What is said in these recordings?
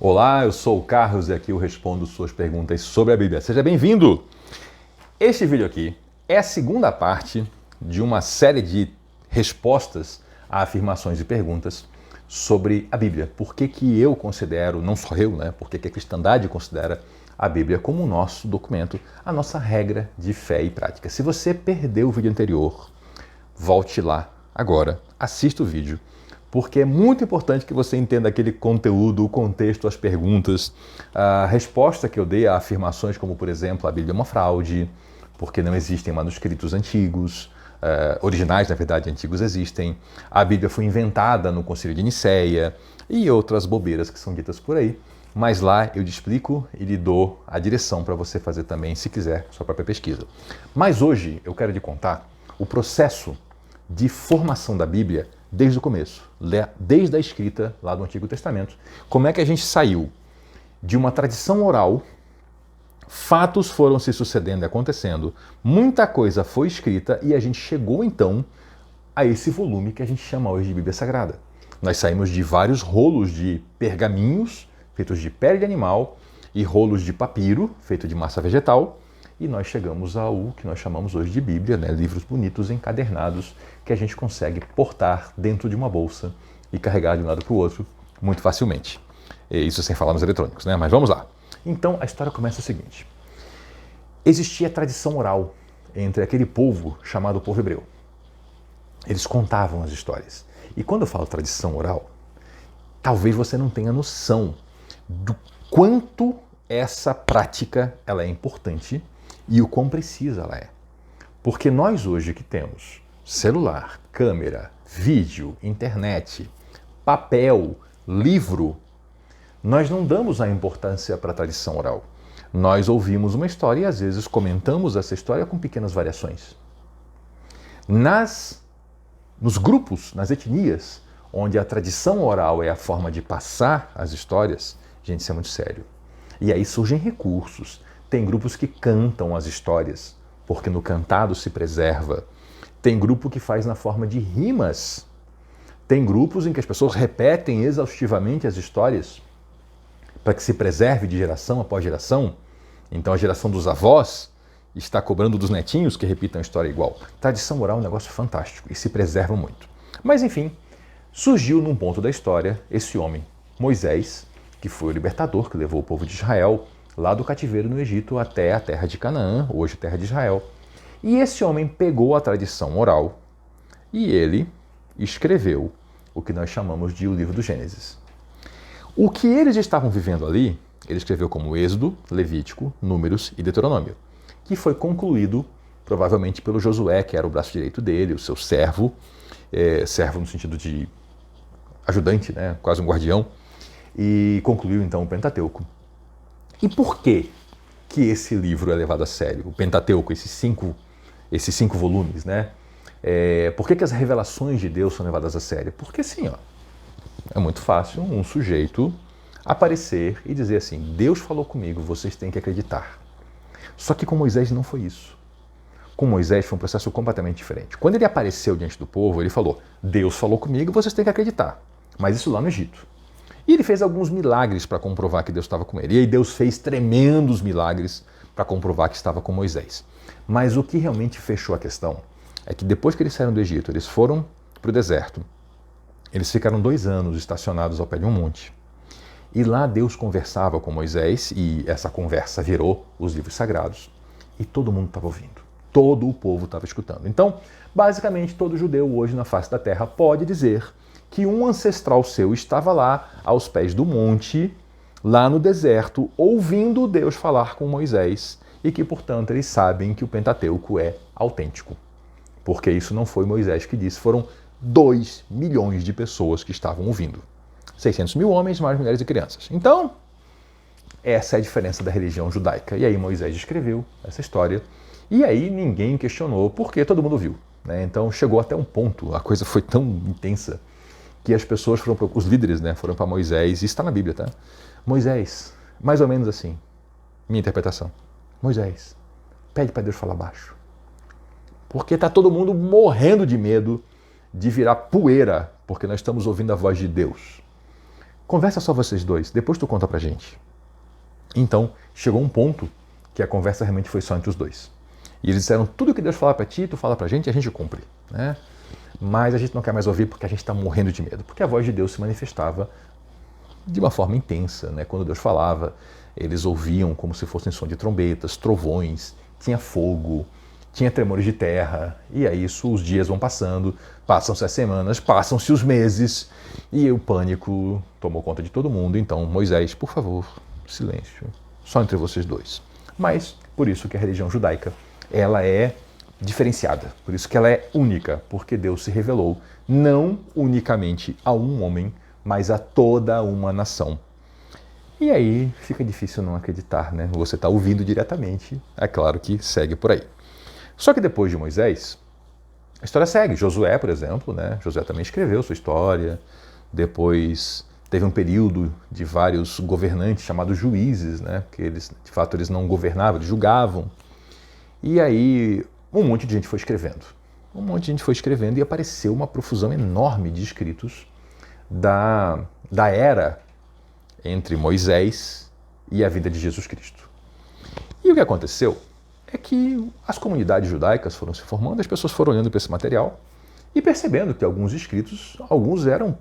Olá, eu sou o Carlos e aqui eu respondo suas perguntas sobre a Bíblia. Seja bem-vindo! Este vídeo aqui é a segunda parte de uma série de respostas a afirmações e perguntas sobre a Bíblia. Por que que eu considero, não só eu, né? Por que que a cristandade considera a Bíblia como o nosso documento, a nossa regra de fé e prática. Se você perdeu o vídeo anterior, volte lá agora, assista o vídeo, porque é muito importante que você entenda aquele conteúdo, o contexto, as perguntas, a resposta que eu dei a afirmações como, por exemplo, a Bíblia é uma fraude, porque não existem manuscritos antigos, originais, na verdade, antigos existem, a Bíblia foi inventada no Concílio de Nicéia e outras bobeiras que são ditas por aí. Mas lá eu te explico e lhe dou a direção para você fazer também, se quiser, sua própria pesquisa. Mas hoje eu quero te contar o processo de formação da Bíblia desde o começo, desde a escrita lá do Antigo Testamento. Como é que a gente saiu de uma tradição oral, fatos foram se sucedendo e acontecendo, muita coisa foi escrita e a gente chegou então a esse volume que a gente chama hoje de Bíblia Sagrada. Nós saímos de vários rolos de pergaminhos feitos de pele de animal e rolos de papiro feito de massa vegetal, e nós chegamos ao que nós chamamos hoje de Bíblia, né? Livros bonitos, encadernados, que a gente consegue portar dentro de uma bolsa e carregar de um lado para o outro muito facilmente. Isso sem falar nos eletrônicos, né? Mas vamos lá. Então a história começa o seguinte. Existia tradição oral entre aquele povo chamado povo hebreu. Eles contavam as histórias. E quando eu falo tradição oral, talvez você não tenha noção do quanto essa prática ela é importante e o quão precisa ela é. Porque nós hoje que temos celular, câmera, vídeo, internet, papel, livro, nós não damos a importância para a tradição oral. Nós ouvimos uma história e às vezes comentamos essa história com pequenas variações. Nos grupos, nas etnias, onde a tradição oral é a forma de passar as histórias, gente, isso é muito sério. E aí surgem recursos. Tem grupos que cantam as histórias, porque no cantado se preserva. Tem grupo que faz na forma de rimas. Tem grupos em que as pessoas repetem exaustivamente as histórias para que se preserve de geração após geração. Então a geração dos avós está cobrando dos netinhos que repitam a história igual. Tradição oral é um negócio fantástico e se preserva muito. Mas enfim, surgiu num ponto da história esse homem, Moisés, que foi o libertador que levou o povo de Israel lá do cativeiro no Egito até a terra de Canaã, hoje terra de Israel. E esse homem pegou a tradição oral e ele escreveu o que nós chamamos de o livro do Gênesis. O que eles estavam vivendo ali, ele escreveu como Êxodo, Levítico, Números e Deuteronômio, que foi concluído provavelmente pelo Josué, que era o braço direito dele, o seu servo, servo no sentido de ajudante, né, quase um guardião, e concluiu então o Pentateuco. E por que esse livro é levado a sério? O Pentateuco, esses cinco volumes, né? Por que as revelações de Deus são levadas a sério? Porque sim, ó, é muito fácil um sujeito aparecer e dizer assim, Deus falou comigo, vocês têm que acreditar. Só que com Moisés não foi isso. Com Moisés foi um processo completamente diferente. Quando ele apareceu diante do povo, ele falou, Deus falou comigo, vocês têm que acreditar. Mas isso lá no Egito. E ele fez alguns milagres para comprovar que Deus estava com ele. E aí Deus fez tremendos milagres para comprovar que estava com Moisés. Mas o que realmente fechou a questão é que depois que eles saíram do Egito, eles foram para o deserto. Eles ficaram 2 anos estacionados ao pé de um monte. E lá Deus conversava com Moisés e essa conversa virou os livros sagrados. E todo mundo estava ouvindo. Todo o povo estava escutando. Então, basicamente, todo judeu hoje na face da terra pode dizer que um ancestral seu estava lá, aos pés do monte, lá no deserto, ouvindo Deus falar com Moisés e que, portanto, eles sabem que o Pentateuco é autêntico. Porque isso não foi Moisés que disse, foram 2 milhões de pessoas que estavam ouvindo. 600 mil homens, mais mulheres e crianças. Então, essa é a diferença da religião judaica. E aí Moisés escreveu essa história e aí ninguém questionou porque todo mundo viu, né? Então chegou até um ponto, a coisa foi tão intensa que as pessoas os líderes, né, foram para Moisés, e está na Bíblia, tá? Moisés, mais ou menos assim, minha interpretação. Moisés, pede para Deus falar baixo. Porque está todo mundo morrendo de medo de virar poeira, porque nós estamos ouvindo a voz de Deus. Conversa só vocês dois, depois tu conta pra gente. Então, chegou um ponto que a conversa realmente foi só entre os dois. E eles disseram, tudo que Deus falar pra ti, tu fala pra gente e a gente cumpre, né? Mas a gente não quer mais ouvir porque a gente está morrendo de medo, porque a voz de Deus se manifestava de uma forma intensa, né? Quando Deus falava, eles ouviam como se fossem som de trombetas, trovões, tinha fogo, tinha tremores de terra, e aí isso, os dias vão passando, passam-se as semanas, passam-se os meses, e o pânico tomou conta de todo mundo. Então, Moisés, por favor, silêncio, só entre vocês dois. Mas, por isso que a religião judaica, ela é diferenciada, por isso que ela é única, porque Deus se revelou não unicamente a um homem, mas a toda uma nação. E aí fica difícil não acreditar, né? Você está ouvindo diretamente, é claro que segue por aí. Só que depois de Moisés, a história segue. Josué, por exemplo, né? Josué também escreveu sua história. Depois teve um período de vários governantes chamados juízes, né? Porque eles, de fato, eles não governavam, eles julgavam. E aí um monte de gente foi escrevendo. Um monte de gente foi escrevendo e apareceu uma profusão enorme de escritos da era entre Moisés e a vida de Jesus Cristo. E o que aconteceu é que as comunidades judaicas foram se formando, as pessoas foram olhando para esse material e percebendo que alguns escritos, alguns eram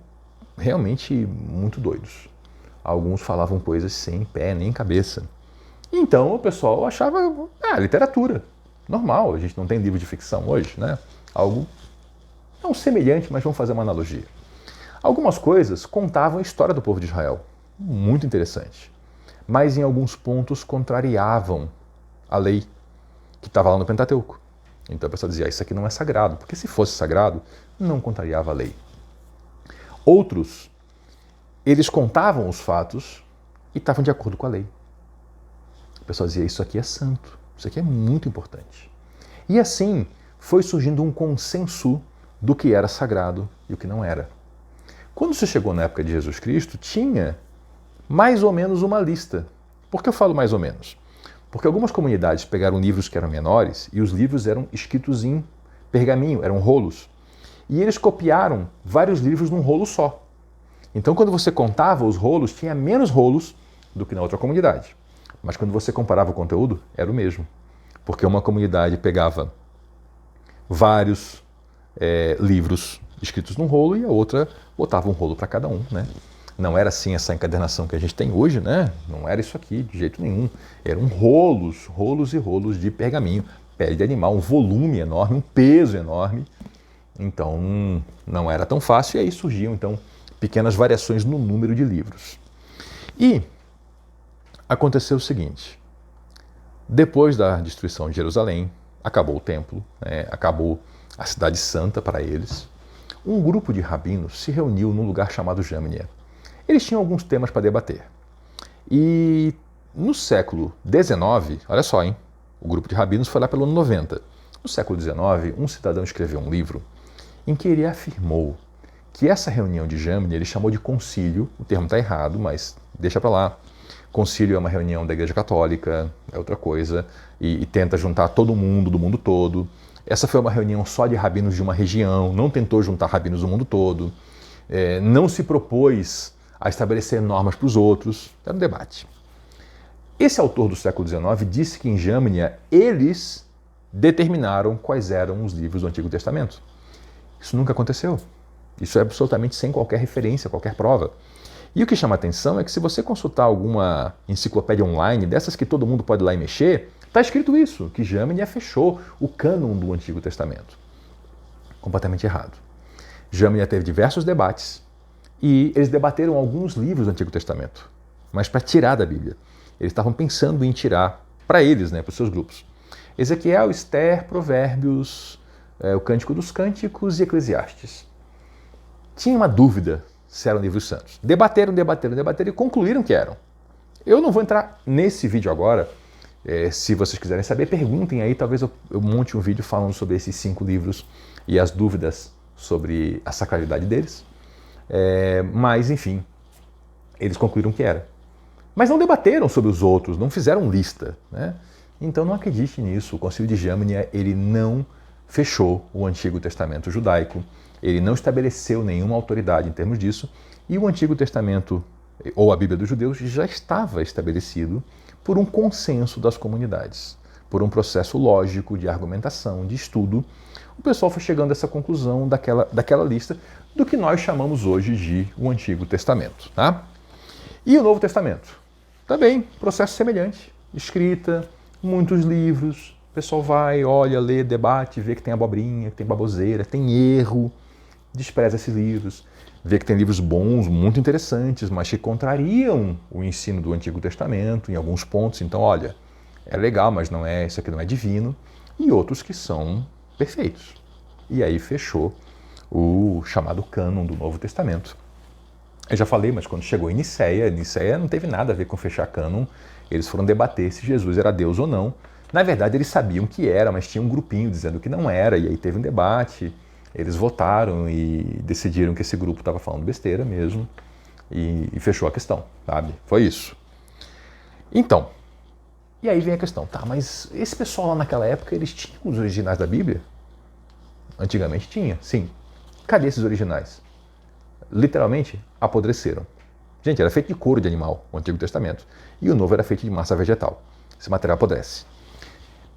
realmente muito doidos. Alguns falavam coisas sem pé nem cabeça. Então o pessoal achava, literatura. Normal, a gente não tem livro de ficção hoje, né? Algo não semelhante, mas vamos fazer uma analogia. Algumas coisas contavam a história do povo de Israel, muito interessante, mas em alguns pontos contrariavam a lei que estava lá no Pentateuco. Então a pessoa dizia, isso aqui não é sagrado, porque se fosse sagrado, não contrariava a lei. Outros, eles contavam os fatos e estavam de acordo com a lei. A pessoa dizia, isso aqui é santo, isso aqui é muito importante. E assim foi surgindo um consenso do que era sagrado e o que não era. Quando se chegou na época de Jesus Cristo, tinha mais ou menos uma lista. Por que eu falo mais ou menos? Porque algumas comunidades pegaram livros que eram menores e os livros eram escritos em pergaminho, eram rolos. E eles copiaram vários livros num rolo só. Então, quando você contava os rolos, tinha menos rolos do que na outra comunidade. Mas quando você comparava o conteúdo, era o mesmo. Porque uma comunidade pegava vários livros escritos num rolo e a outra botava um rolo para cada um, né? Não era assim essa encadernação que a gente tem hoje, né? Não era isso aqui de jeito nenhum. Eram rolos, rolos e rolos de pergaminho, pele de animal, um volume enorme, um peso enorme. Então não era tão fácil e aí surgiam então pequenas variações no número de livros. E aconteceu o seguinte, depois da destruição de Jerusalém, acabou o templo, né? Acabou a cidade santa para eles, um grupo de rabinos se reuniu num lugar chamado Jâmnia. Eles tinham alguns temas para debater. E no século XIX, olha só, hein? O grupo de rabinos foi lá pelo ano 90. No século XIX, um cidadão escreveu um livro em que ele afirmou que essa reunião de Jâmnia ele chamou de concílio, o termo está errado, mas deixa para lá. Concílio é uma reunião da Igreja Católica, é outra coisa, e tenta juntar todo mundo, do mundo todo. Essa foi uma reunião só de rabinos de uma região, não tentou juntar rabinos do mundo todo, não se propôs a estabelecer normas para os outros, era um debate. Esse autor do século XIX disse que em Jâmnia eles determinaram quais eram os livros do Antigo Testamento. Isso nunca aconteceu. Isso é absolutamente sem qualquer referência, qualquer prova. E o que chama a atenção é que se você consultar alguma enciclopédia online, dessas que todo mundo pode ir lá e mexer, está escrito isso, que Jâmnia fechou o cânon do Antigo Testamento. Completamente errado. Jâmnia teve diversos debates e eles debateram alguns livros do Antigo Testamento, mas para tirar da Bíblia. Eles estavam pensando em tirar para eles, né, para os seus grupos. Ezequiel, Esther, Provérbios, o Cântico dos Cânticos e Eclesiastes. Tinha uma dúvida se eram livros santos. Debateram e concluíram que eram. Eu não vou entrar nesse vídeo agora. Se vocês quiserem saber, perguntem aí. Talvez eu monte um vídeo falando sobre esses 5 livros e as dúvidas sobre a sacralidade deles. Mas, enfim, eles concluíram que era. Mas não debateram sobre os outros, não fizeram lista, né? Então não acredite nisso. O Concílio de Jâmnia, ele não fechou o Antigo Testamento judaico, ele não estabeleceu nenhuma autoridade em termos disso, E o Antigo Testamento, ou a Bíblia dos Judeus, já estava estabelecido por um consenso das comunidades, por um processo lógico de argumentação, de estudo. O pessoal foi chegando a essa conclusão daquela lista do que nós chamamos hoje de o Antigo Testamento. Tá? E o Novo Testamento? Também, processo semelhante. Escrita, muitos livros, o pessoal vai, olha, lê, debate, vê que tem abobrinha, que tem baboseira, tem erro, despreza esses livros, vê que tem livros bons, muito interessantes, mas que contrariam o ensino do Antigo Testamento em alguns pontos. Então, olha, é legal, mas não é, isso aqui não é divino. E outros que são perfeitos. E aí fechou o chamado cânon do Novo Testamento. Eu já falei, mas quando chegou em Nicéia não teve nada a ver com fechar cânon. Eles foram debater se Jesus era Deus ou não. Na verdade, eles sabiam que era, mas tinha um grupinho dizendo que não era, e aí teve um debate. Eles votaram e decidiram que esse grupo estava falando besteira mesmo, e fechou a questão, sabe? Foi isso. Então, e aí vem a questão, tá, mas esse pessoal lá naquela época, eles tinham os originais da Bíblia? Antigamente tinha, sim. Cadê esses originais? Literalmente, apodreceram. Gente, era feito de couro de animal, o Antigo Testamento, e o Novo era feito de massa vegetal. Esse material apodrece.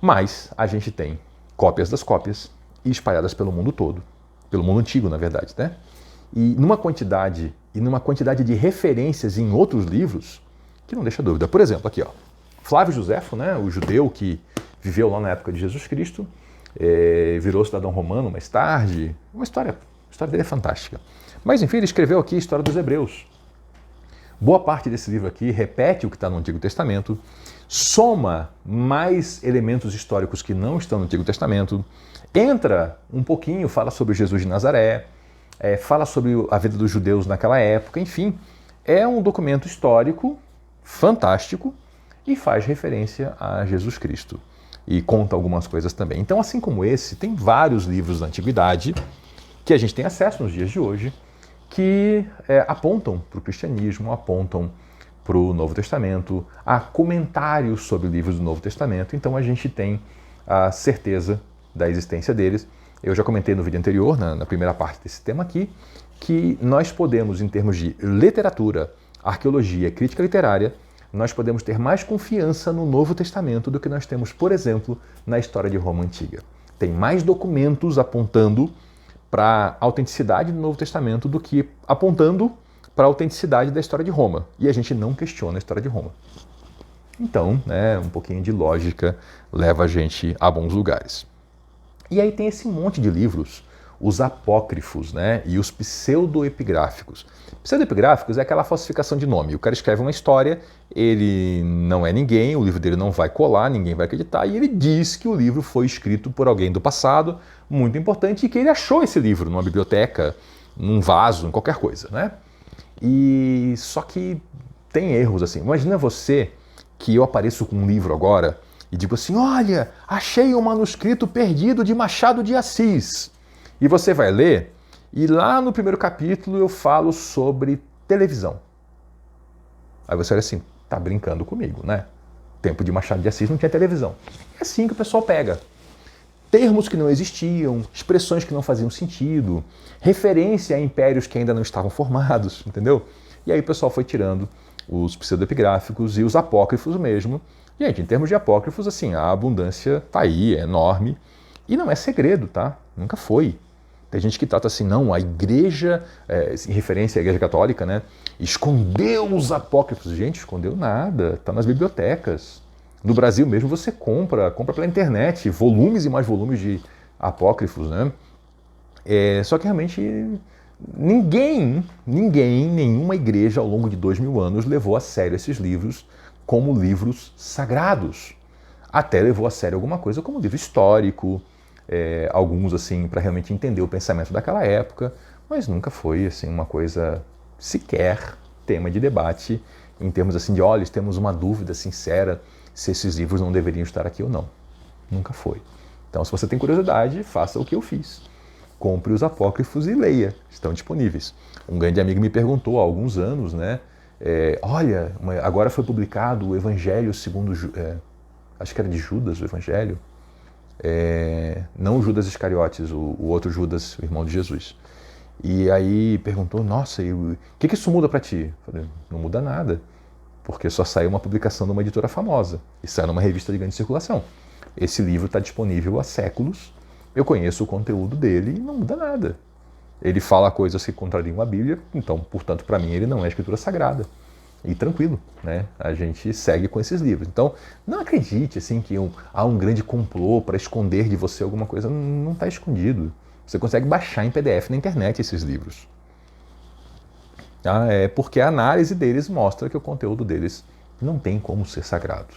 Mas a gente tem cópias das cópias e espalhadas pelo mundo todo, pelo mundo antigo, na verdade, né? E numa quantidade de referências em outros livros que não deixa dúvida. Por exemplo, aqui, ó, Flávio Josefo, né, o judeu que viveu lá na época de Jesus Cristo, virou cidadão romano mais tarde. A história dele é fantástica. Mas enfim, ele escreveu aqui a história dos Hebreus. Boa parte desse livro aqui repete o que está no Antigo Testamento, soma mais elementos históricos que não estão no Antigo Testamento, entra um pouquinho, fala sobre Jesus de Nazaré, fala sobre a vida dos judeus naquela época, enfim, é um documento histórico fantástico e faz referência a Jesus Cristo e conta algumas coisas também. Então, assim como esse, tem vários livros da Antiguidade que a gente tem acesso nos dias de hoje, que apontam para o cristianismo, apontam para o Novo Testamento, há comentários sobre livros do Novo Testamento, então a gente tem a certeza da existência deles. Eu já comentei no vídeo anterior, na primeira parte desse tema aqui, que nós podemos, em termos de literatura, arqueologia, crítica literária, nós podemos ter mais confiança no Novo Testamento do que nós temos, por exemplo, na história de Roma Antiga. Tem mais documentos apontando para a autenticidade do Novo Testamento do que apontando para a autenticidade da história de Roma. E a gente não questiona a história de Roma. Então, um pouquinho de lógica leva a gente a bons lugares. E aí tem esse monte de livros, os apócrifos, e os pseudoepigráficos. Pseudoepigráficos é aquela falsificação de nome. O cara escreve uma história, ele não é ninguém, o livro dele não vai colar, ninguém vai acreditar, e ele diz que o livro foi escrito por alguém do passado, muito importante, e que ele achou esse livro numa biblioteca, num vaso, em qualquer coisa, E só que tem erros assim. Imagina você que eu apareço com um livro agora e digo assim, olha, achei um manuscrito perdido de Machado de Assis. E você vai ler, e lá no primeiro capítulo eu falo sobre televisão. Aí você olha assim, tá brincando comigo, Tempo de Machado de Assis não tinha televisão. É assim que o pessoal pega. Termos que não existiam, expressões que não faziam sentido, referência a impérios que ainda não estavam formados, entendeu? E aí o pessoal foi tirando os pseudoepigráficos e os apócrifos mesmo. Gente, em termos de apócrifos, assim, a abundância tá aí, é enorme. E não é segredo, tá? Nunca foi. Tem gente que trata assim, não, a igreja, em referência à igreja católica, escondeu os apócrifos. Gente, escondeu nada, tá nas bibliotecas. No Brasil mesmo você compra pela internet, volumes e mais volumes de apócrifos, Só que realmente nenhuma igreja ao longo de 2000 anos levou a sério esses livros como livros sagrados. Até levou a sério alguma coisa como livro histórico, alguns assim para realmente entender o pensamento daquela época, mas nunca foi assim uma coisa sequer tema de debate em termos assim de, olha, temos uma dúvida sincera se esses livros não deveriam estar aqui ou não. Nunca foi. Então, se você tem curiosidade, faça o que eu fiz. Compre os apócrifos e leia. Estão disponíveis. Um grande amigo me perguntou há alguns anos, olha, agora foi publicado o Evangelho segundo, acho que era de Judas, o Evangelho. Não o Judas Iscariotes, o outro Judas, o irmão de Jesus. E aí perguntou, nossa, e o que isso muda para ti? Eu falei, não muda nada, porque só saiu uma publicação de uma editora famosa e saiu numa revista de grande circulação. Esse livro está disponível há séculos, eu conheço o conteúdo dele e não muda nada. Ele fala coisas que contrariam a Bíblia, então, portanto, para mim ele não é escritura sagrada. E tranquilo, né? A gente segue com esses livros. Então, não acredite assim que há um grande complô para esconder de você alguma coisa. Não está escondido. Você consegue baixar em PDF na internet esses livros. É porque a análise deles mostra que o conteúdo deles não tem como ser sagrado.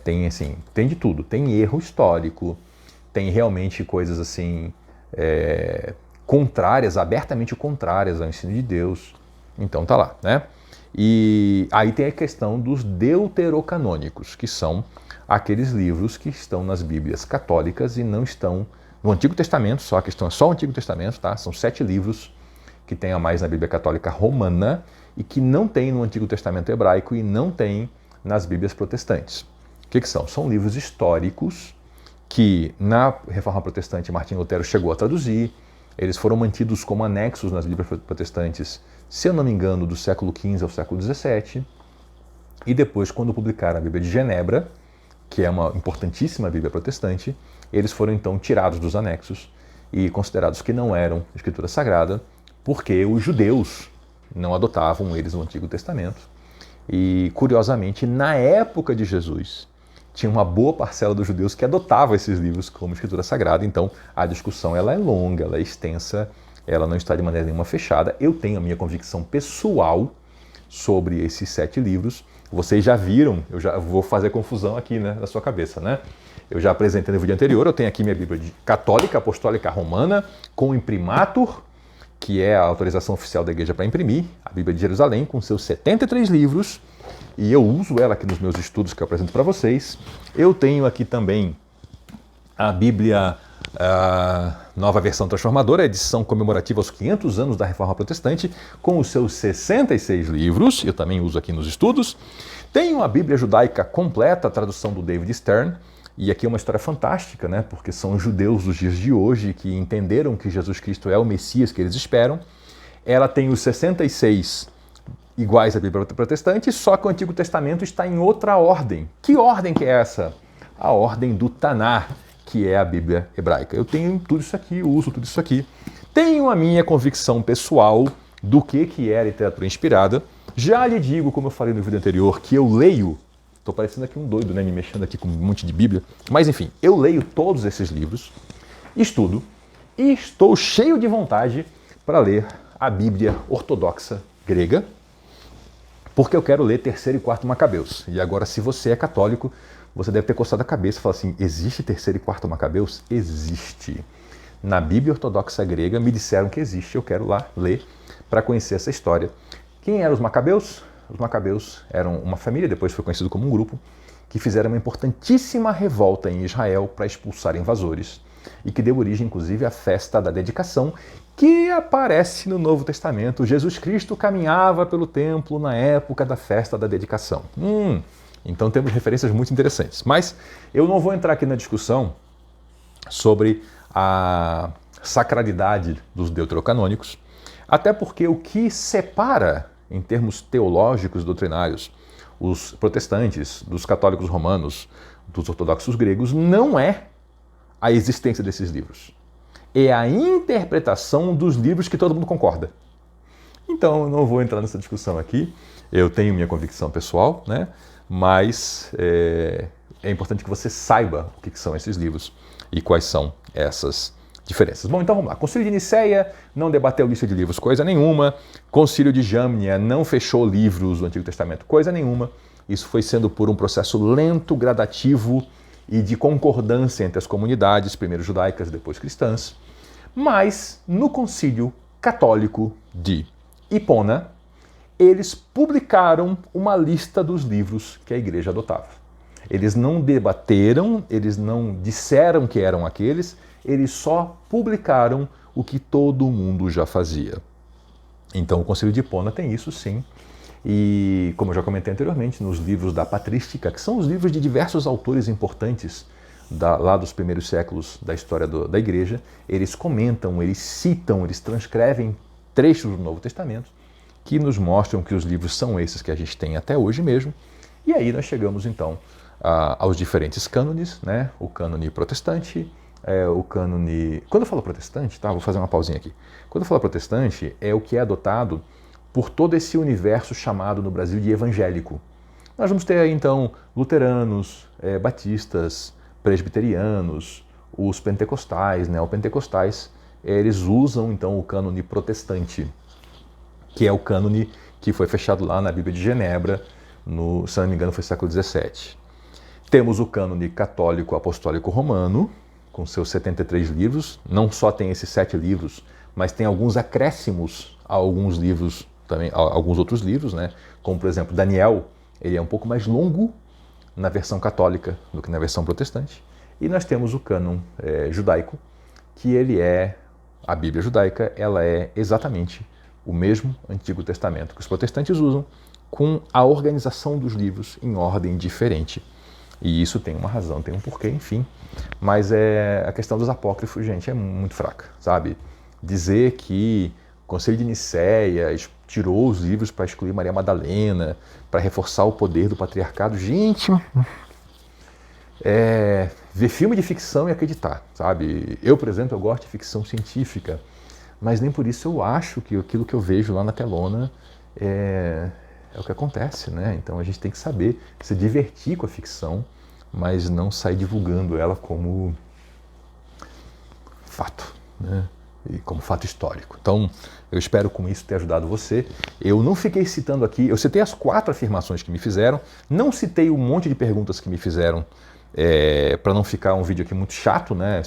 Tem assim, tem de tudo. Tem erro histórico, tem realmente coisas assim contrárias, abertamente contrárias ao ensino de Deus. Então tá lá, né? E aí tem a questão dos deuterocanônicos, que são aqueles livros que estão nas Bíblias católicas e não estão no Antigo Testamento, só a questão é só o Antigo Testamento, tá? São 7 livros que tem a mais na Bíblia Católica Romana e que não tem no Antigo Testamento hebraico e não tem nas Bíblias protestantes. O que são? São livros históricos que na Reforma Protestante Martinho Lutero chegou a traduzir, eles foram mantidos como anexos nas Bíblias protestantes, se eu não me engano, do século XV ao século XVII, e depois, quando publicaram a Bíblia de Genebra, que é uma importantíssima Bíblia protestante, eles foram então tirados dos anexos e considerados que não eram escritura sagrada, porque os judeus não adotavam eles no Antigo Testamento. E, curiosamente, na época de Jesus, tinha uma boa parcela dos judeus que adotava esses livros como escritura sagrada. Então, a discussão ela é longa, ela é extensa, ela não está de maneira nenhuma fechada. Eu tenho a minha convicção pessoal sobre esses 7 livros. Vocês já viram, eu já vou fazer confusão aqui, né, na sua cabeça, né? Eu já apresentei no vídeo anterior, eu tenho aqui minha Bíblia Católica Apostólica Romana com imprimatur, que é a autorização oficial da igreja para imprimir, a Bíblia de Jerusalém, com seus 73 livros, e eu uso ela aqui nos meus estudos que eu apresento para vocês. Eu tenho aqui também a Bíblia Nova Versão Transformadora, edição comemorativa aos 500 anos da Reforma Protestante, com os seus 66 livros, eu também uso aqui nos estudos. Tenho a Bíblia Judaica Completa, a tradução do David Stern, e aqui é uma história fantástica, né? Porque são judeus dos dias de hoje que entenderam que Jesus Cristo é o Messias que eles esperam. Ela tem os 66 iguais à Bíblia protestante, só que o Antigo Testamento está em outra ordem. Que ordem que é essa? A ordem do Tanar, que é a Bíblia hebraica. Eu tenho tudo isso aqui, eu uso tudo isso aqui. Tenho a minha convicção pessoal do que é a literatura inspirada. Já lhe digo, como eu falei no vídeo anterior, que eu leio. Estou parecendo aqui um doido, né? Me mexendo aqui com um monte de Bíblia. Mas enfim, eu leio todos esses livros, estudo e estou cheio de vontade para ler a Bíblia ortodoxa grega, porque eu quero ler 3º e 4º Macabeus. E agora, se você é católico, você deve ter coçado a cabeça e falar assim, existe 3º e 4º Macabeus? Existe. Na Bíblia ortodoxa grega me disseram que existe, eu quero lá ler para conhecer essa história. Quem eram os Macabeus? Os Macabeus eram uma família, depois foi conhecido como um grupo, que fizeram uma importantíssima revolta em Israel para expulsar invasores e que deu origem, inclusive, à festa da dedicação, que aparece no Novo Testamento. Jesus Cristo caminhava pelo templo na época da festa da dedicação. Então temos referências muito interessantes. Mas eu não vou entrar aqui na discussão sobre a sacralidade dos deuterocanônicos, até porque o que separa, em termos teológicos e doutrinários, os protestantes, dos católicos romanos, dos ortodoxos gregos, não é a existência desses livros. É a interpretação dos livros que todo mundo concorda. Então, eu não vou entrar nessa discussão aqui. Eu tenho minha convicção pessoal, né? Mas é importante que você saiba o que são esses livros e quais são essas diferenças. Bom, então vamos lá. Concílio de Nicéia não debateu lista de livros, coisa nenhuma. Concílio de Jamnia não fechou livros do Antigo Testamento, coisa nenhuma. Isso foi sendo por um processo lento, gradativo e de concordância entre as comunidades, primeiro judaicas, depois cristãs. Mas, no Concílio Católico de Hipona, eles publicaram uma lista dos livros que a igreja adotava. Eles não debateram, eles não disseram que eram aqueles, eles só publicaram o que todo mundo já fazia. Então o Concílio de Hipona tem isso sim. E, como eu já comentei anteriormente, nos livros da Patrística, que são os livros de diversos autores importantes lá dos primeiros séculos da história da igreja, eles comentam, eles citam, eles transcrevem trechos do Novo Testamento que nos mostram que os livros são esses que a gente tem até hoje mesmo. E aí nós chegamos então aos diferentes cânones, né? O cânone protestante, o cânone... Quando eu falo protestante, tá? Vou fazer uma pausinha aqui. Quando eu falo protestante, é o que é adotado por todo esse universo chamado no Brasil de evangélico. Nós vamos ter aí então luteranos, batistas, presbiterianos, os pentecostais, neopentecostais, eles usam então o cânone protestante, que é o cânone que foi fechado lá na Bíblia de Genebra, se não me engano foi século XVII. Temos o cânone católico apostólico romano, com seus 73 livros, não só tem esses 7 livros, mas tem alguns acréscimos a alguns livros, também, a alguns outros livros, né? Como por exemplo Daniel, ele é um pouco mais longo na versão católica do que na versão protestante. E nós temos o cânon judaico, que ele a Bíblia judaica, ela é exatamente o mesmo Antigo Testamento que os protestantes usam, com a organização dos livros em ordem diferente. E isso tem uma razão, tem um porquê, enfim. Mas a questão dos apócrifos, gente, é muito fraca, sabe? Dizer que o Concílio de Nicéia tirou os livros para excluir Maria Madalena, para reforçar o poder do patriarcado. Gente, ver filme de ficção e acreditar, sabe? Eu, por exemplo, eu gosto de ficção científica, mas nem por isso eu acho que aquilo que eu vejo lá na telona é o que acontece, né? Então a gente tem que saber se divertir com a ficção, mas não sair divulgando ela como fato, né? E como fato histórico. Então, eu espero com isso ter ajudado você. Eu não fiquei citando aqui, eu citei as 4 afirmações que me fizeram, não citei um monte de perguntas que me fizeram, para não ficar um vídeo aqui muito chato, né,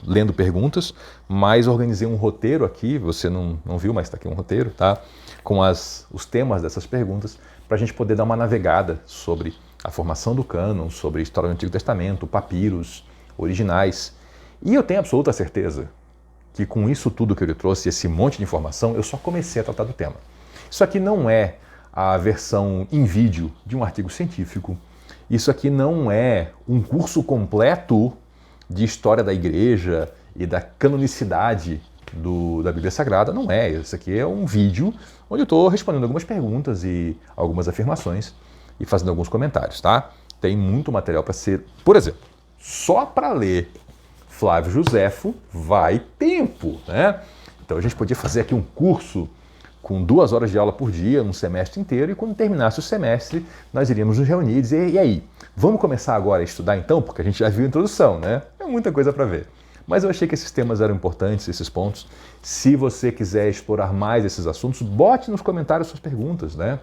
lendo perguntas, mas organizei um roteiro aqui, você não viu, mas está aqui um roteiro, tá? Com os temas dessas perguntas, para a gente poder dar uma navegada sobre a formação do cânon, sobre a história do Antigo Testamento, papiros originais. E eu tenho absoluta certeza que com isso tudo que eu lhe trouxe, esse monte de informação, eu só comecei a tratar do tema. Isso aqui não é a versão em vídeo de um artigo científico. Isso aqui não é um curso completo de história da igreja e da canonicidade da Bíblia Sagrada. Não é. Isso aqui é um vídeo onde eu estou respondendo algumas perguntas e algumas afirmações e fazendo alguns comentários, tá? Tem muito material para ser... Por exemplo, só para ler Flávio Josefo vai tempo, né? Então a gente podia fazer aqui um curso com 2 horas de aula por dia, um semestre inteiro, e quando terminasse o semestre, nós iríamos nos reunir e dizer, e aí, vamos começar agora a estudar então? Porque a gente já viu a introdução, né? É muita coisa para ver. Mas eu achei que esses temas eram importantes, esses pontos. Se você quiser explorar mais esses assuntos, bote nos comentários suas perguntas, né?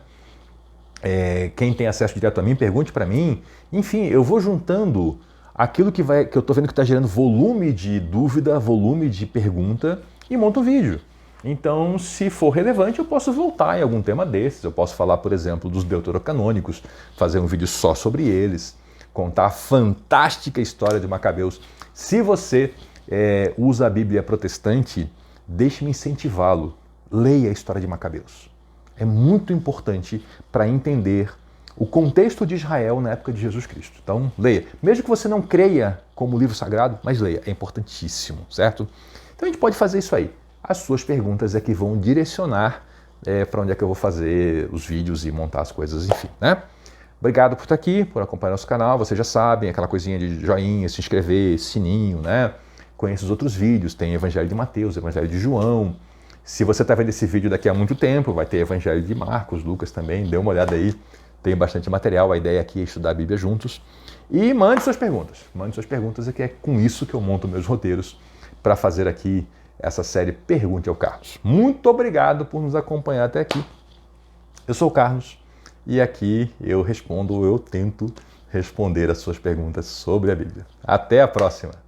Quem tem acesso direto a mim, pergunte para mim. Enfim, eu vou juntando aquilo que eu estou vendo que está gerando volume de dúvida, volume de pergunta, e monto um vídeo. Então, se for relevante, eu posso voltar em algum tema desses. Eu posso falar, por exemplo, dos deuterocanônicos, fazer um vídeo só sobre eles, contar a fantástica história de Macabeus. Se você usa a Bíblia protestante, deixe-me incentivá-lo. Leia a história de Macabeus. É muito importante para entender o contexto de Israel na época de Jesus Cristo. Então, leia. Mesmo que você não creia como livro sagrado, mas leia. É importantíssimo, certo? Então, a gente pode fazer isso aí. As suas perguntas é que vão direcionar para onde é que eu vou fazer os vídeos e montar as coisas, enfim, né? Obrigado por estar aqui, por acompanhar nosso canal. Vocês já sabem, aquela coisinha de joinha, se inscrever, sininho, né? Conheça os outros vídeos, tem Evangelho de Mateus, Evangelho de João. Se você está vendo esse vídeo daqui a muito tempo, vai ter Evangelho de Marcos, Lucas também, dê uma olhada aí. Tem bastante material, a ideia aqui é estudar a Bíblia juntos. E mande suas perguntas. Mande suas perguntas, é que é com isso que eu monto meus roteiros para fazer aqui essa série Pergunte ao Carlos. Muito obrigado por nos acompanhar até aqui. Eu sou o Carlos e aqui eu tento responder as suas perguntas sobre a Bíblia. Até a próxima!